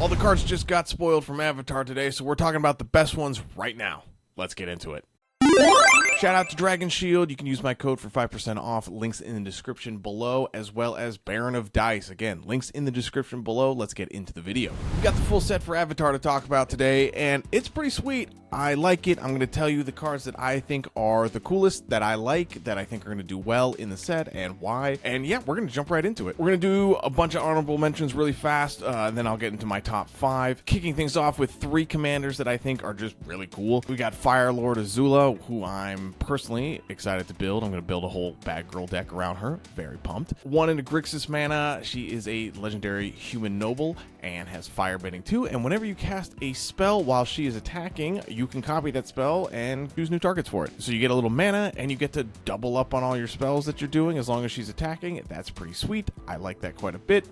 All the cards just got spoiled from Avatar today, so we're talking about the best ones right now. Let's get into it. Shout out to Dragon Shield. You can use my code for 5% off. Links in the description below, as well as Baron of Dice. Again, links in the description below. Let's get into the video. We got the full set for Avatar to talk about today, and it's pretty sweet. I like it. I'm going to tell you the cards that I think are the coolest, that I like, that I think are going to do well in the set, and why. And yeah, we're going to jump right into it. We're going to do a bunch of honorable mentions really fast, and then I'll get into my top 5. Kicking things off with 3 commanders that I think are just really cool. We got Fire Lord Azula, who I'm personally excited to build. I'm going to build a whole Bad Girl deck around her. Very pumped. 1 into Grixis mana. She is a legendary human noble and has firebending too. And whenever you cast a spell while she is attacking, you can copy that spell and choose new targets for it. So you get a little mana and you get to double up on all your spells that you're doing as long as she's attacking. That's pretty sweet. I like that quite a bit.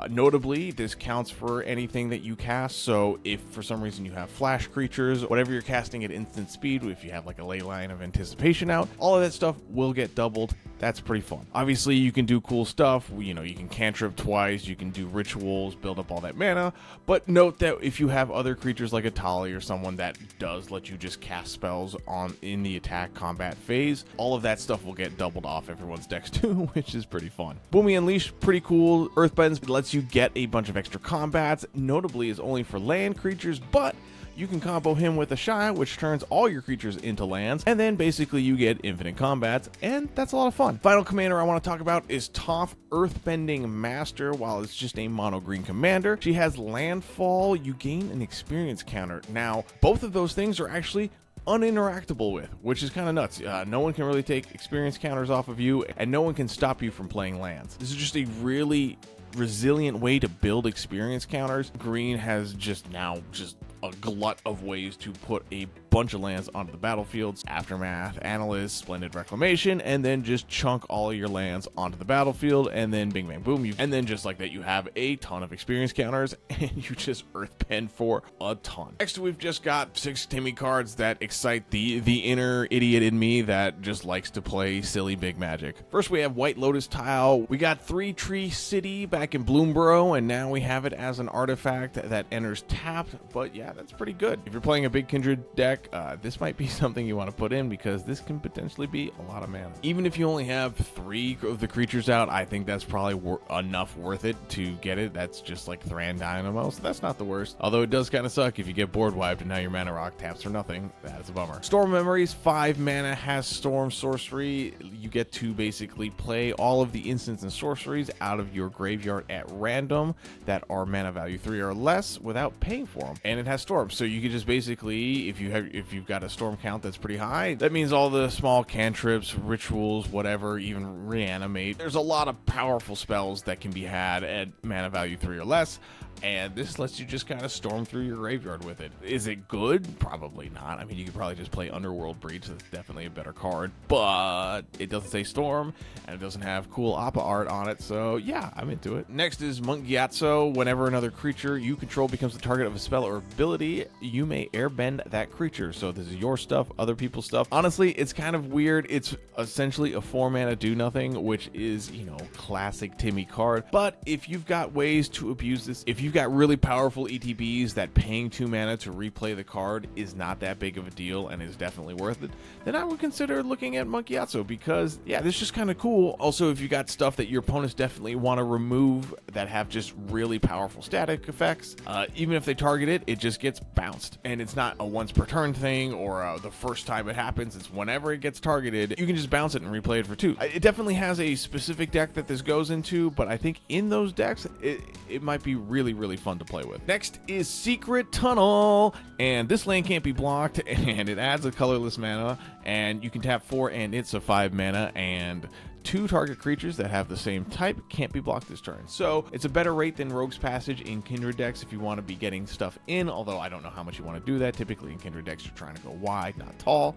Notably, this counts for anything that you cast. So if for some reason you have flash creatures, whatever you're casting at instant speed, if you have like a ley line of anticipation out, all of that stuff will get doubled. That's pretty fun. Obviously, you can do cool stuff. You know, you can cantrip twice, you can do rituals, build up all that mana. But note that if you have other creatures like a Tali or someone that does let you just cast spells in the attack combat phase, all of that stuff will get doubled off everyone's decks too, which is pretty fun. Boomy Unleash, pretty cool. Earthbends lets you get a bunch of extra combats. Notably, is only for land creatures, but you can combo him with a Shy, which turns all your creatures into lands, and then basically you get infinite combats, and that's a lot of fun. Final commander I want to talk about is Toph, Earthbending Master. While it's just a mono green commander, she has landfall. You gain an experience counter. Now, both of those things are actually uninteractable with, which is kind of nuts. No one can really take experience counters off of you, and no one can stop you from playing lands. This is just a really resilient way to build experience counters. Green has just a glut of ways to put a bunch of lands onto the battlefields: Aftermath, Analyst, Splendid Reclamation, and then just chunk all of your lands onto the battlefield, and then bing bang boom, and then just like that you have a ton of experience counters and you just earthbend for a ton. Next, we've just got 6 Timmy cards that excite the inner idiot in me that just likes to play silly big magic. First, we have White Lotus Tile. We got 3 Tree City back in Bloomborough, and now we have it as an artifact that enters tapped. But yeah, that's pretty good. If you're playing a big Kindred deck, this might be something you want to put in, because this can potentially be a lot of mana. Even if you only have 3 of the creatures out, I think that's probably enough worth it to get it. That's just like Thran Dynamo, so that's not the worst. Although it does kind of suck if you get board wiped and now your mana rock taps for nothing. That is a bummer. Storm Memories, 5 mana, has Storm Sorcery. You get to basically play all of the instants and sorceries out of your graveyard at random that are mana value 3 or less without paying for them. And it has Storm, so you can just basically, if you've got a storm count that's pretty high, that means all the small cantrips, rituals, whatever, even reanimate. There's a lot of powerful spells that can be had at mana value 3 or less, and this lets you just kind of storm through your graveyard with it. Is it good? Probably not. I mean, you could probably just play Underworld Breach. That's definitely a better card, but it doesn't say Storm, and it doesn't have cool Appa art on it, so yeah, I'm into it. Next is Monk Gyatso. Whenever another creature you control becomes the target of a spell or ability, you may airbend that creature. So this is your stuff, other people's stuff. Honestly, it's kind of weird. It's essentially a 4 mana do nothing, which is, you know, classic Timmy card. But if you've got ways to abuse this, if you've got really powerful ETBs that paying 2 mana to replay the card is not that big of a deal and is definitely worth it, then I would consider looking at Monk Gyatso, because yeah, this is just kind of cool. Also, if you got stuff that your opponents definitely want to remove that have just really powerful static effects, even if they target it, it just gets bounced, and it's not a once per turn thing or the first time it happens. It's whenever it gets targeted, you can just bounce it and replay it for 2. It definitely has a specific deck that this goes into, but I think in those decks it might be really fun to play with. Next is Secret Tunnel, and this land can't be blocked, and it adds a colorless mana, and you can tap 4 and it's a 5 mana, and 2 target creatures that have the same type can't be blocked this turn. So it's a better rate than Rogue's Passage in Kindred decks if you want to be getting stuff in, although I don't know how much you want to do that. Typically in Kindred decks you're trying to go wide, not tall,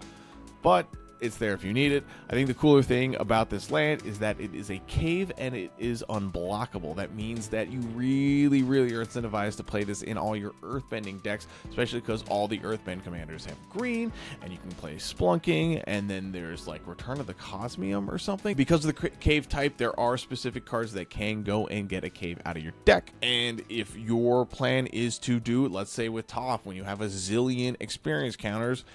but it's there if you need it. I think the cooler thing about this land is that it is a cave and it is unblockable. That means that you really are incentivized to play this in all your earthbending decks, especially because all the earthbend commanders have green, and you can play Splunking, and then there's like Return of the Cosmium or something. Because of the cave type, there are specific cards that can go and get a cave out of your deck. And if your plan is to do, let's say with Toph, when you have a zillion experience counters,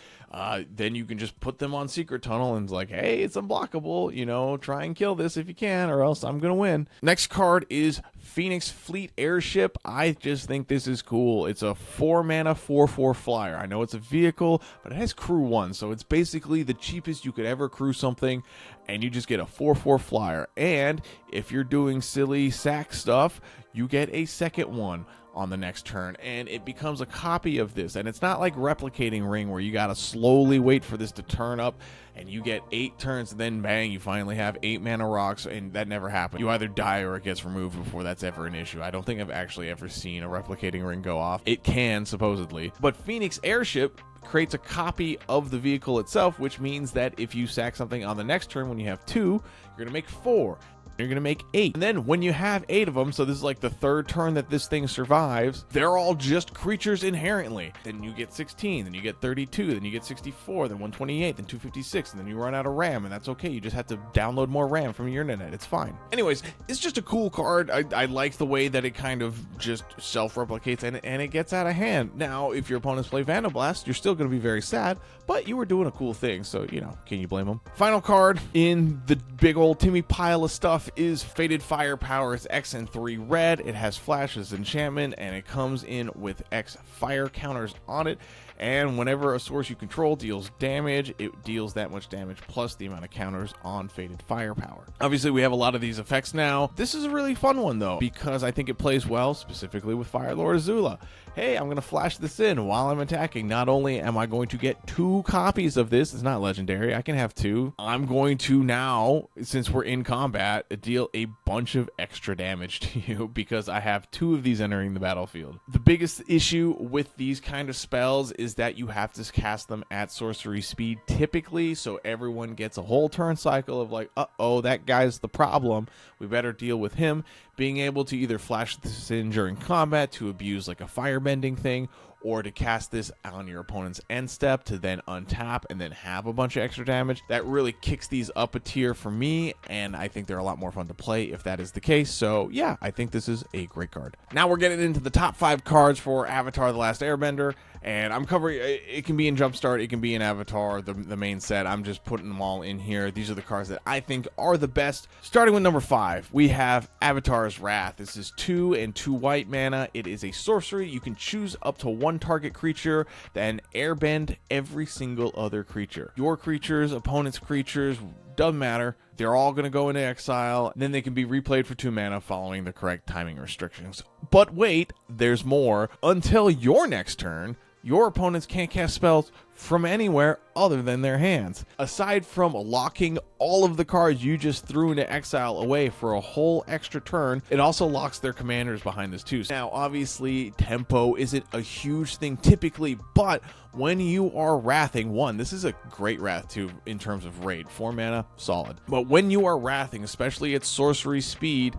then you can just put them on Secret Tunnel and it's like, hey, it's unblockable, you know, try and kill this if you can, or else I'm gonna win. Next card is Phoenix Fleet Airship. I just think this is cool. It's a 4-mana 4/4 flyer. I know it's a vehicle, but it has crew 1, so it's basically the cheapest you could ever crew something, and you just get a 4/4 flyer. And if you're doing silly sack stuff, you get a second one on the next turn, and it becomes a copy of this. And it's not like Replicating Ring where you gotta slowly wait for this to turn up and you get 8 turns and then bang, you finally have 8 mana rocks, and that never happens. You either die or it gets removed before that's ever an issue. I don't think I've actually ever seen a Replicating Ring go off. It can, supposedly. But Phoenix Airship creates a copy of the vehicle itself, which means that if you sack something on the next turn when you have 2, you're gonna make 4. You're gonna make 8. And then when you have 8 of them, so this is like the 3rd turn that this thing survives, they're all just creatures inherently. Then you get 16, then you get 32, then you get 64, then 128, then 256, and then you run out of RAM, and that's okay. You just have to download more RAM from your internet. It's fine. Anyways, it's just a cool card. I like the way that it kind of just self-replicates and it gets out of hand. Now, if your opponents play Vandablast, you're still gonna be very sad, but you were doing a cool thing, so, you know, can you blame them? Final card in the big old Timmy pile of stuff is Fated Firepower. It's X and 3 red. It has Flash as enchantment, and it comes in with X fire counters on it. And whenever a source you control deals damage, it deals that much damage plus the amount of counters on Fated Firepower. Obviously, we have a lot of these effects now. This is a really fun one, though, because I think it plays well, specifically with Fire Lord Azula. Hey, I'm going to flash this in while I'm attacking. Not only am I going to get 2 copies of this, it's not legendary, I can have 2. I'm going to now, since we're in combat, deal a bunch of extra damage to you because I have 2 of these entering the battlefield. The biggest issue with these kind of spells is that you have to cast them at sorcery speed typically, so everyone gets a whole turn cycle of like, uh-oh, that guy's the problem, we better deal with him. Being able to either flash this in during combat to abuse like a firebending thing, or to cast this on your opponent's end step to then untap and then have a bunch of extra damage. That really kicks these up a tier for me, and I think they're a lot more fun to play if that is the case. So yeah, I think this is a great card. Now we're getting into the top 5 cards for Avatar: The Last Airbender, and I'm covering, it can be in Jumpstart, it can be in Avatar, the main set. I'm just putting them all in here. These are the cards that I think are the best. Starting with number 5, we have Avatar's Wrath. This is 2 and 2 white mana. It is a sorcery. You can choose up to 1 target creature, then airbend every single other creature. Your creatures, opponent's creatures, doesn't matter. They're all going to go into exile, and then they can be replayed for 2 mana following the correct timing restrictions. But wait, there's more. Until your next turn, your opponents can't cast spells from anywhere other than their hands. Aside from locking all of the cards you just threw into exile away for a whole extra turn, it also locks their commanders behind this too. Now, obviously, tempo isn't a huge thing typically, but when you are wrathing, this is a great wrath too in terms of raid. 4 mana, solid. But when you are wrathing, especially at sorcery speed,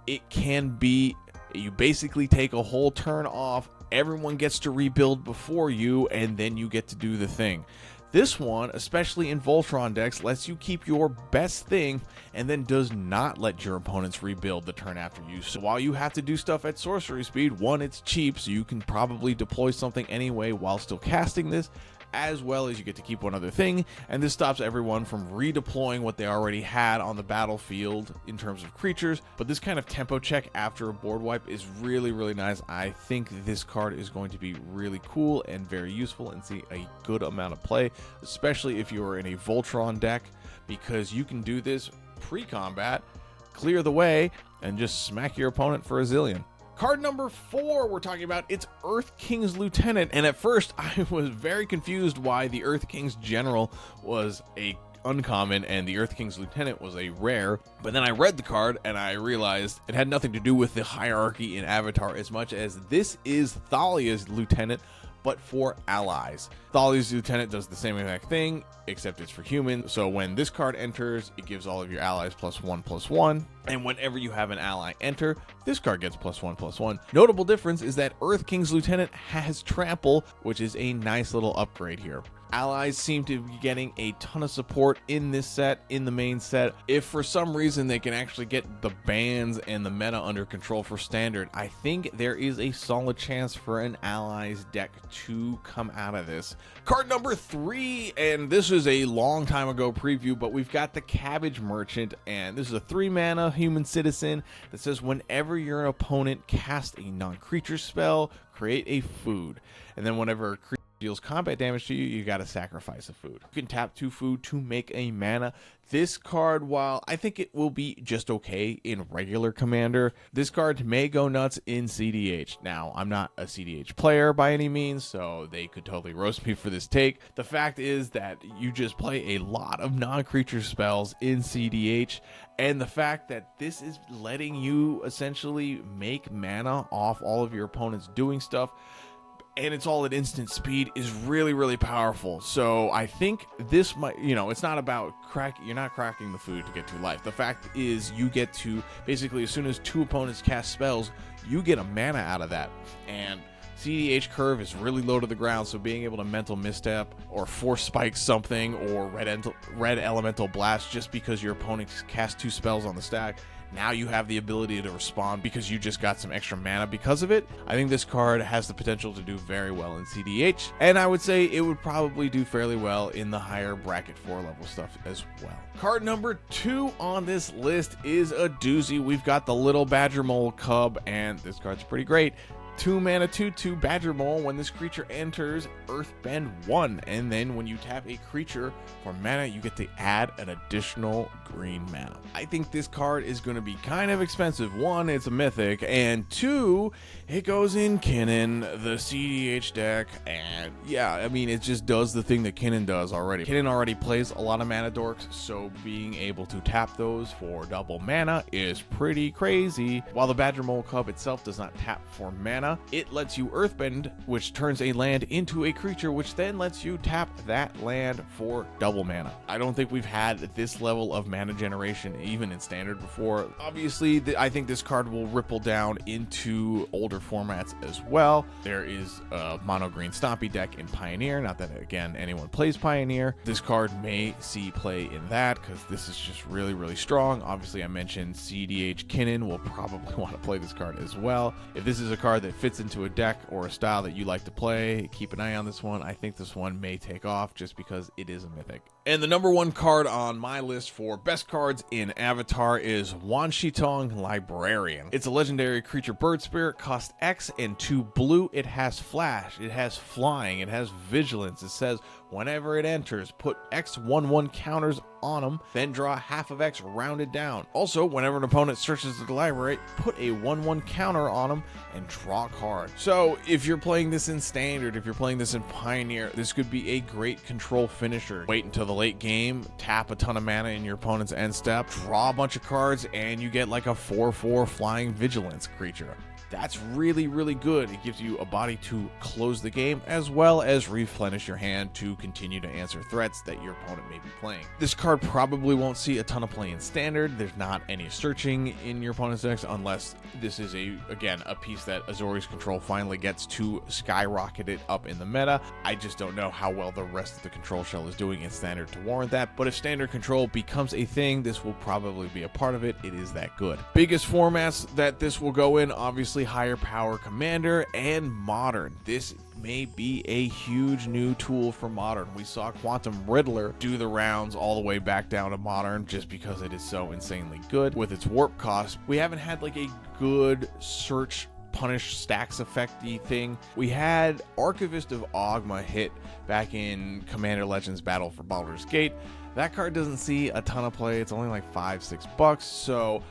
it can be, you basically take a whole turn off, everyone gets to rebuild before you, and then you get to do the thing. This one, especially in Voltron decks, lets you keep your best thing and then does not let your opponents rebuild the turn after you. So while you have to do stuff at sorcery speed, 1, it's cheap, so you can probably deploy something anyway while still casting this, as well as you get to keep one other thing, and this stops everyone from redeploying what they already had on the battlefield in terms of creatures. But this kind of tempo check after a board wipe is really, really nice. I think this card is going to be really cool and very useful and see a good amount of play, especially if you are in a Voltron deck, because you can do this pre-combat, clear the way, and just smack your opponent for a zillion. Card number 4 we're talking about, it's Earth King's Lieutenant, and at first I was very confused why the Earth King's General was a uncommon and the Earth King's Lieutenant was a rare, but then I read the card and I realized it had nothing to do with the hierarchy in Avatar as much as this is Thalia's Lieutenant, but for allies. Thalia's Lieutenant does the same exact thing, except it's for humans. So when this card enters, it gives all of your allies +1/+1. And whenever you have an ally enter, this card gets +1/+1. Notable difference is that Earth King's Lieutenant has Trample, which is a nice little upgrade here. Allies seem to be getting a ton of support in this set, in the main set. If for some reason they can actually get the bans and the meta under control for standard, I think there is a solid chance for an allies deck to come out of this. Card number 3, and this is a long time ago preview, but we've got the Cabbage Merchant, and this is a 3-mana human citizen that says whenever your opponent casts a non-creature spell, create a food. And then whenever a creature deals combat damage to you, you gotta sacrifice a food. You can tap 2 food to make a mana. This card, while I think it will be just okay in regular Commander, this card may go nuts in CDH. Now, I'm not a CDH player by any means, so they could totally roast me for this take. The fact is that you just play a lot of non-creature spells in CDH, and the fact that this is letting you essentially make mana off all of your opponents doing stuff, and it's all at instant speed, is really, really powerful. So I think this might, it's not about you're not cracking the food to get 2 life. The fact is you get to, basically, as soon as 2 opponents cast spells, you get a mana out of that. And CDH curve is really low to the ground, so being able to mental misstep or force spike something or red elemental blast just because your opponent cast 2 spells on the stack, now you have the ability to respond because you just got some extra mana because of it. I think this card has the potential to do very well in CDH, and I would say it would probably do fairly well in the higher bracket 4 level stuff as well. Card number 2 on this list is a doozy. We've got the little Badgermole Cub, and this card's pretty great. 2 mana 2/2 Badgermole. When this creature enters, Earthbend 1, and then when you tap a creature for mana, you get to add an additional green mana. I think this card is going to be kind of expensive. 1, it's a mythic, and 2, it goes in Kinnan, the CDH deck, and yeah, I mean, it just does the thing that Kinnan does already. Kinnan already plays a lot of mana dorks, so being able to tap those for double mana is pretty crazy. While the Badgermole Cub itself does not tap for mana, it lets you Earthbend, which turns a land into a creature, which then lets you tap that land for double mana. I don't think we've had this level of mana generation even in standard before. Obviously, I think this card will ripple down into older formats as well. There is a mono green Stompy deck in Pioneer. Not that, again, anyone plays Pioneer. This card may see play in that because this is just really, really strong. Obviously, I mentioned CDH Kinnan will probably want to play this card as well. If this is a card that fits into a deck or a style that you like to play, keep an eye on this one. I think this one may take off just because it is a mythic. And the number 1 card on my list for best cards in Avatar is Wan Shi Tong, Librarian. It's a legendary creature bird spirit, cost X and 2 blue. It has flash, it has flying, it has vigilance. It says whenever it enters, put X 1/1 counters on them, then draw half of X rounded down. Also, whenever an opponent searches the library, put a 1/1 counter on them and draw a card. So if you're playing this in standard, if you're playing this in Pioneer, this could be a great control finisher. Wait until the late game, tap a ton of mana in your opponent's end step, draw a bunch of cards, and you get like a 4/4 flying vigilance creature. That's really, really good. It gives you a body to close the game as well as replenish your hand to continue to answer threats that your opponent may be playing. This card probably won't see a ton of play in standard. There's not any searching in your opponent's decks unless this is again a piece that Azorius Control finally gets to skyrocket it up in the meta. I just don't know how well the rest of the control shell is doing in standard to warrant that, but if standard control becomes a thing, this will probably be a part of it. It is that good. Biggest formats that this will go in, obviously higher power Commander and Modern. This may be a huge new tool for Modern. We saw Quantum Riddler do the rounds all the way back down to Modern just because it is so insanely good. With its warp cost, we haven't had like a good search punish stacks effecty thing. We had Archivist of Ogma hit back in Commander Legends Battle for Baldur's Gate. That card doesn't see a ton of play. It's only like $5-6, so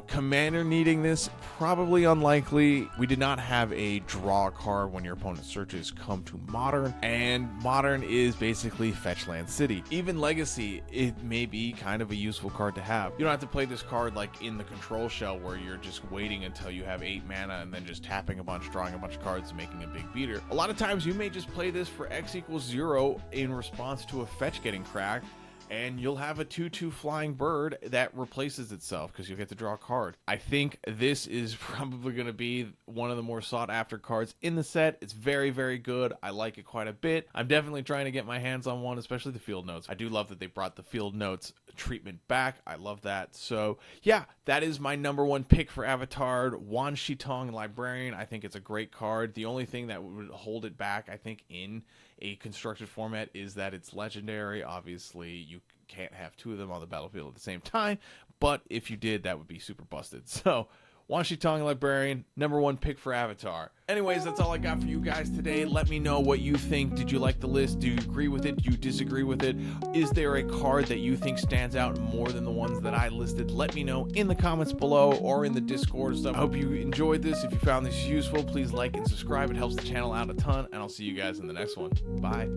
Commander needing this, probably unlikely. We did not have a draw card when your opponent searches come to Modern, and Modern is basically fetch land city. Even Legacy, it may be kind of a useful card to have. You don't have to play this card like in the control shell where you're just waiting until you have 8 mana and then just tapping a bunch, drawing a bunch of cards, and making a big beater. A lot of times you may just play this for X equals 0 in response to a fetch getting cracked, and you'll have a 2/2 flying bird that replaces itself because you'll get to draw a card. I think this is probably going to be one of the more sought after cards in the set. It's very, very good. I like it quite a bit. I'm definitely trying to get my hands on one, especially the field notes. I do love that they brought the field notes treatment back. I love that. So yeah, that is my #1 pick for Avatar, Wan Shi Tong Librarian. I think it's a great card. The only thing that would hold it back, I think, in a constructed format is that it's legendary. Obviously, you can't have 2 of them on the battlefield at the same time, but if you did, that would be super busted. So Wan Shi Tong Librarian, #1 pick for Avatar. Anyways, that's all I got for you guys today. Let me know what you think. Did you like the list? Do you agree with it? Do you disagree with it? Is there a card that you think stands out more than the ones that I listed? Let me know in the comments below or in the Discord and stuff. I hope you enjoyed this. If you found this useful, please like and subscribe. It helps the channel out a ton, and I'll see you guys in the next one. Bye.